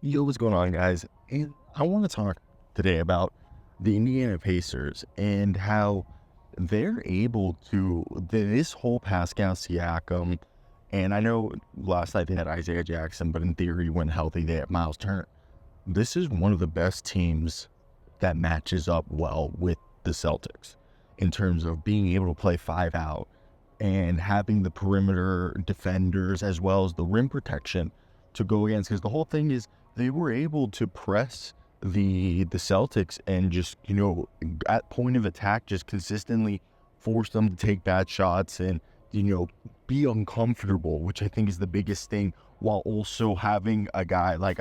Yo, what's going on, guys? And I want to talk today about the Indiana Pacers and how they're able to, this whole Pascal Siakam, and I know last night they had Isaiah Jackson, but in theory, when healthy, they have Miles Turner. This is one of the best teams that matches up well with the Celtics in terms of being able to play 5 out and having the perimeter defenders as well as the rim protection to go against. Because the whole thing is they were able to press the Celtics and just, at point of attack, just consistently force them to take bad shots and, be uncomfortable, which I think is the biggest thing, while also having a guy like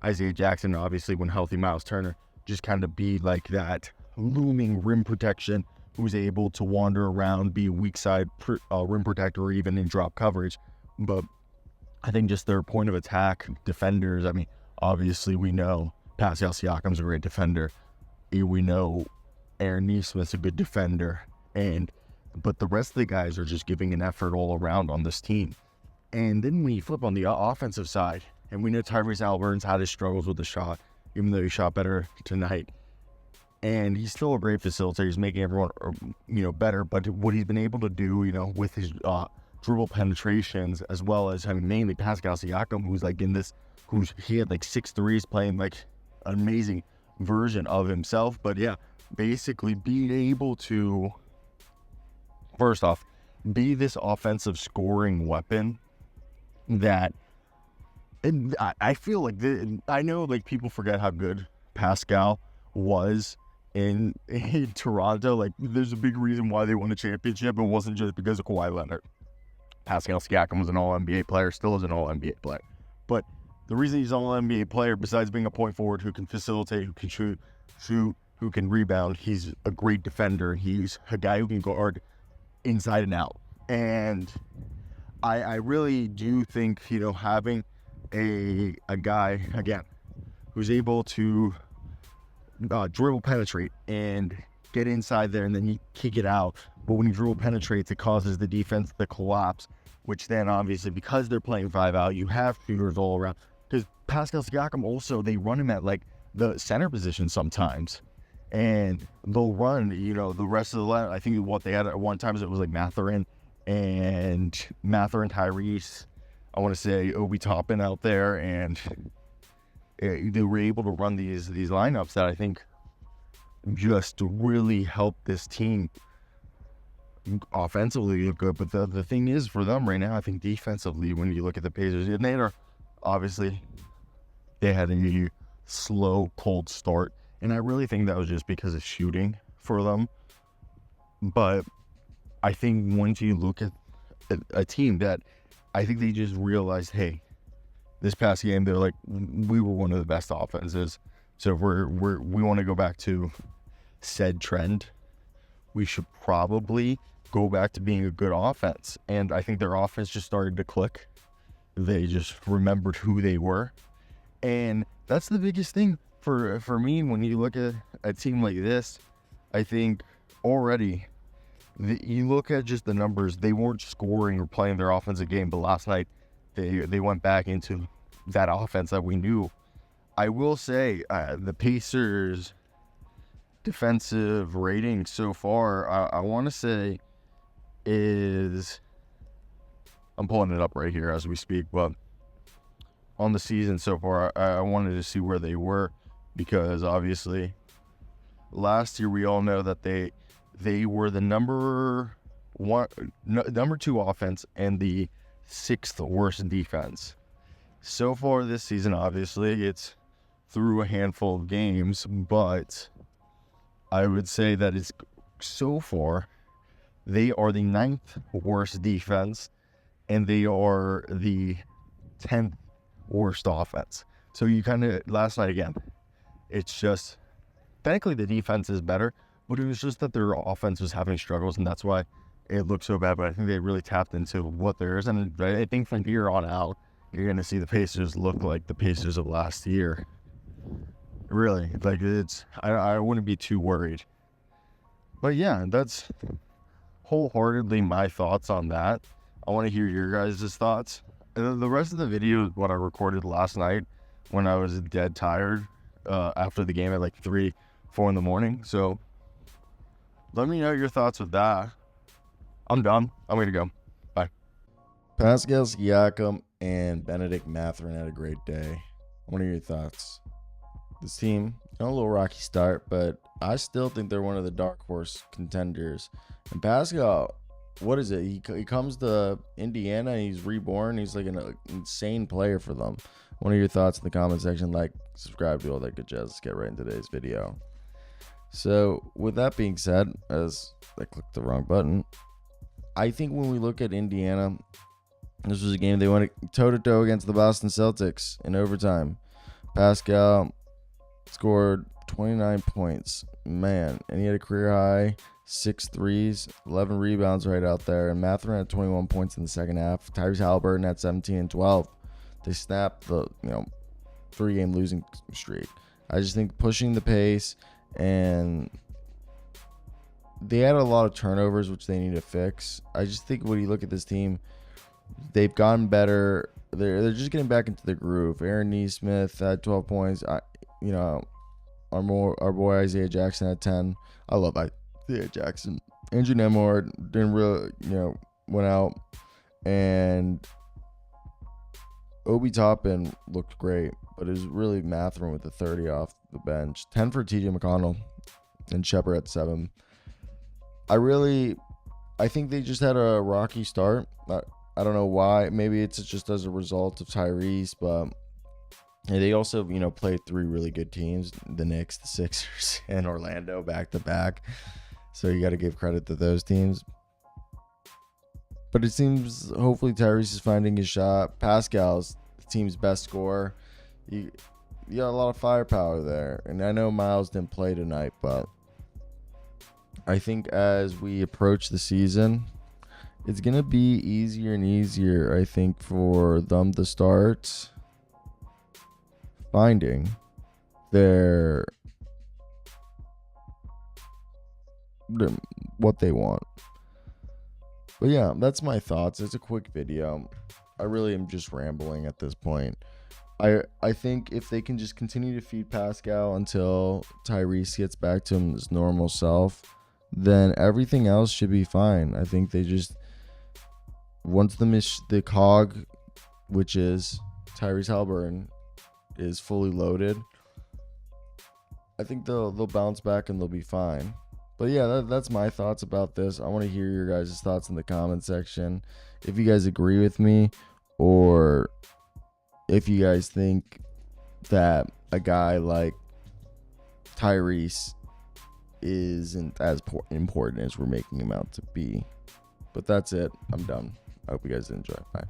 Isaiah Jackson, obviously when healthy, Miles Turner, just kind of be like that looming rim protection who's able to wander around, be a weak side rim protector, or even in drop coverage. But I think just their point of attack defenders, I mean, obviously we know Pascal Siakam's a great defender. We know Aaron Nesmith's a good defender. But the rest of the guys are just giving an effort all around on this team. And then when you flip on the offensive side, and we know Tyrese Haliburton's had his struggles with the shot, even though he shot better tonight. And he's still a great facilitator. He's making everyone, better. But what he's been able to do, with his dribble penetrations, as well as mainly Pascal Siakam, he had like 6 threes, playing like an amazing version of himself. But yeah, basically being able to, first off, be this offensive scoring weapon that, and I feel like I know like people forget how good Pascal was in Toronto. Like there's a big reason why they won a championship. It wasn't just because of Kawhi Leonard. Pascal Siakam was an all-NBA player, still is an all-NBA player. But the reason he's an all-NBA player, besides being a point forward who can facilitate, who can shoot, who can rebound, he's a great defender. He's a guy who can guard inside and out. And I really do think, having a guy, again, who's able to dribble penetrate and get inside there and then you kick it out. But when he dribble penetrates, it causes the defense to collapse, which then obviously, because they're playing 5 out, you have shooters all around. Because Pascal Siakam also, they run him at like the center position sometimes. And they'll run, the rest of the line. I think what they had at one time is it was like Mathurin, Tyrese, I want to say Obi Toppin out there, and they were able to run these lineups that I think just really help this team offensively look good. But the thing is for them right now, I think defensively, when you look at the Pacers, and they had a slow, cold start. And I really think that was just because of shooting for them. But I think once you look at a team that I think they just realized, hey, this past game, they're like, we were one of the best offenses. So if we want to go back to said trend, we should probably go back to being a good offense. And I think their offense just started to click. They just remembered who they were. And that's the biggest thing for me when you look at a team like this. I think already, you look at just the numbers, they weren't scoring or playing their offensive game, but last night they went back into that offense that we knew. I will say the Pacers' defensive rating so far, I want to say is, I'm pulling it up right here as we speak, but on the season so far, I wanted to see where they were, because obviously last year we all know that they were the number 2 offense and the 6th worst defense. So far this season, obviously it's through a handful of games, but I would say that it's so far they are the 9th worst defense and they are the 10th worst offense. So you kind of, last night again, it's just, technically the defense is better, but it was just that their offense was having struggles, and that's why it looked so bad. But I think they really tapped into what there is, and I think from here on out, you're going to see the Pacers look like the Pacers of last year. Really, like I wouldn't be too worried. But yeah, that's wholeheartedly my thoughts on that. I want to hear your guys' thoughts. The rest of the video is what I recorded last night when I was dead tired after the game at like 3, 4 in the morning. So let me know your thoughts with that. I'm done. I'm going to go. Bye. Pascal Siakam and Benedict Mathurin had a great day. What are your thoughts? This team, a little rocky start, but I still think they're one of the dark horse contenders. And Pascal, what is it? He comes to Indiana, he's reborn. He's like an insane player for them. What are your thoughts in the comment section? Like, subscribe, do all that good jazz. Let's get right into today's video. So, with that being said, as I clicked the wrong button, I think when we look at Indiana, this was a game they went toe-to-toe against the Boston Celtics in overtime. Pascal scored 29 points, man, and he had a career high 6 threes, 11 rebounds right out there, and Mathurin had 21 points in the second half. Tyrese Halliburton had 17 and 12. They snapped the 3-game losing streak. I just think pushing the pace, and they had a lot of turnovers, which they need to fix. I just think when you look at this team, they've gotten better. They're just getting back into the groove. Aaron Nesmith had 12 points. Our boy Isaiah Jackson had 10. I love Isaiah Jackson. Andrew Nemore didn't really, went out, and Obi Toppin looked great, but it was really Mathurin with the 30 off the bench. 10 for TJ McConnell, and Shepard at 7. I think they just had a rocky start. I don't know why. Maybe it's just as a result of Tyrese, but they also, played 3 really good teams, the Knicks, the Sixers, and Orlando back to back. So you got to give credit to those teams. But it seems hopefully Tyrese is finding his shot. Pascal's the team's best scorer. You got a lot of firepower there. And I know Miles didn't play tonight, but I think as we approach the season, it's going to be easier and easier, I think, for them to start finding what they want. But yeah, that's my thoughts. It's a quick video. I really am just rambling at this point. I think if they can just continue to feed Pascal until Tyrese gets back to his normal self, then everything else should be fine. I think they just, once the cog, which is Tyrese Halliburton, is fully loaded, I think they'll bounce back and they'll be fine. But yeah, that's my thoughts about this. I want to hear your guys' thoughts in the comment section. If you guys agree with me, or if you guys think that a guy like Tyrese isn't as important as we're making him out to be. But that's it. I'm done. I hope you guys enjoy. Bye.